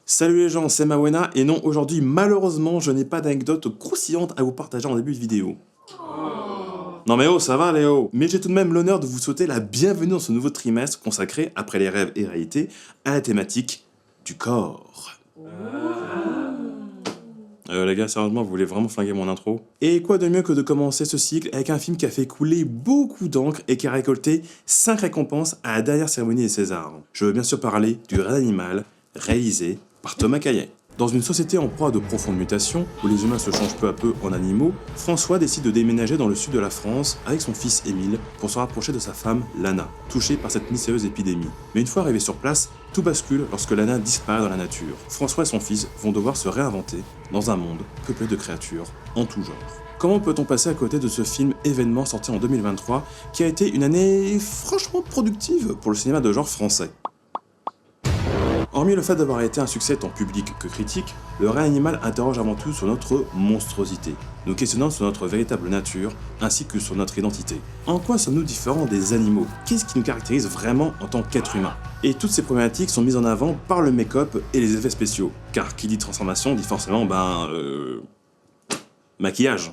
Salut les gens, c'est Mawena, et non, aujourd'hui, malheureusement, je n'ai pas d'anecdote croustillante à vous partager en début de vidéo. Non mais oh, ça va Léo. Mais j'ai tout de même l'honneur de vous souhaiter la bienvenue dans ce nouveau trimestre consacré, après les rêves et réalités, à la thématique du corps. Les gars, sérieusement, vous voulez vraiment flinguer mon intro? Et quoi de mieux que de commencer ce cycle avec un film qui a fait couler beaucoup d'encre et qui a récolté 5 récompenses à la dernière cérémonie des Césars. Je veux bien sûr parler du Rêve animal, réalisé par Thomas Caillet. Dans une société en proie de profondes mutations, où les humains se changent peu à peu en animaux, François décide de déménager dans le sud de la France avec son fils Émile pour se rapprocher de sa femme Lana, touchée par cette mystérieuse épidémie. Mais une fois arrivé sur place, tout bascule lorsque Lana disparaît dans la nature. François et son fils vont devoir se réinventer dans un monde peuplé de créatures en tout genre. Comment peut-on passer à côté de ce film événement sorti en 2023 qui a été une année franchement productive pour le cinéma de genre français? Hormis le fait d'avoir été un succès tant public que critique, le Rêve animal interroge avant tout sur notre monstruosité, nous questionnant sur notre véritable nature ainsi que sur notre identité. En quoi sommes-nous différents des animaux? Qu'est-ce qui nous caractérise vraiment en tant qu'être humain? Et toutes ces problématiques sont mises en avant par le make-up et les effets spéciaux, car qui dit transformation dit forcément maquillage.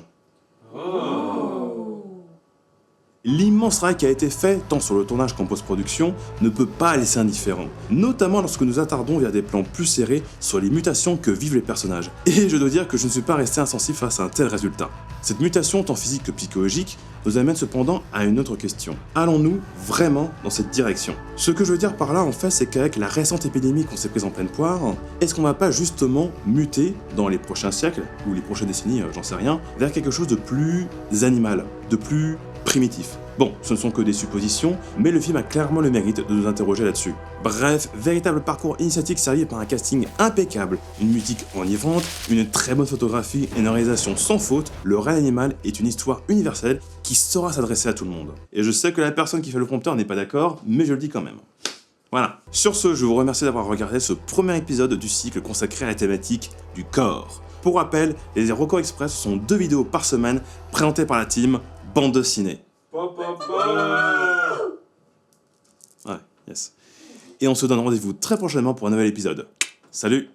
L'immense travail qui a été fait, tant sur le tournage qu'en post-production, ne peut pas laisser indifférent, notamment lorsque nous attardons via des plans plus serrés sur les mutations que vivent les personnages. Et je dois dire que je ne suis pas resté insensible face à un tel résultat. Cette mutation, tant physique que psychologique, nous amène cependant à une autre question. Allons-nous vraiment dans cette direction? Ce que je veux dire par là, en fait, c'est qu'avec la récente épidémie qu'on s'est prise en pleine poire, est-ce qu'on va pas justement muter dans les prochains siècles, ou les prochaines décennies, j'en sais rien, vers quelque chose de plus animal, de plus primitif. Bon, ce ne sont que des suppositions, mais le film a clairement le mérite de nous interroger là-dessus. Bref, véritable parcours initiatique servi par un casting impeccable, une musique enivrante, une très bonne photographie et une réalisation sans faute, le Rêve animal est une histoire universelle qui saura s'adresser à tout le monde. Et je sais que la personne qui fait le prompteur n'est pas d'accord, mais je le dis quand même. Voilà. Sur ce, je vous remercie d'avoir regardé ce premier épisode du cycle consacré à la thématique du corps. Pour rappel, les Records Express sont 2 vidéos par semaine présentées par la team Bande de Ciné. Ouais, yes. Et on se donne rendez-vous très prochainement pour un nouvel épisode. Salut!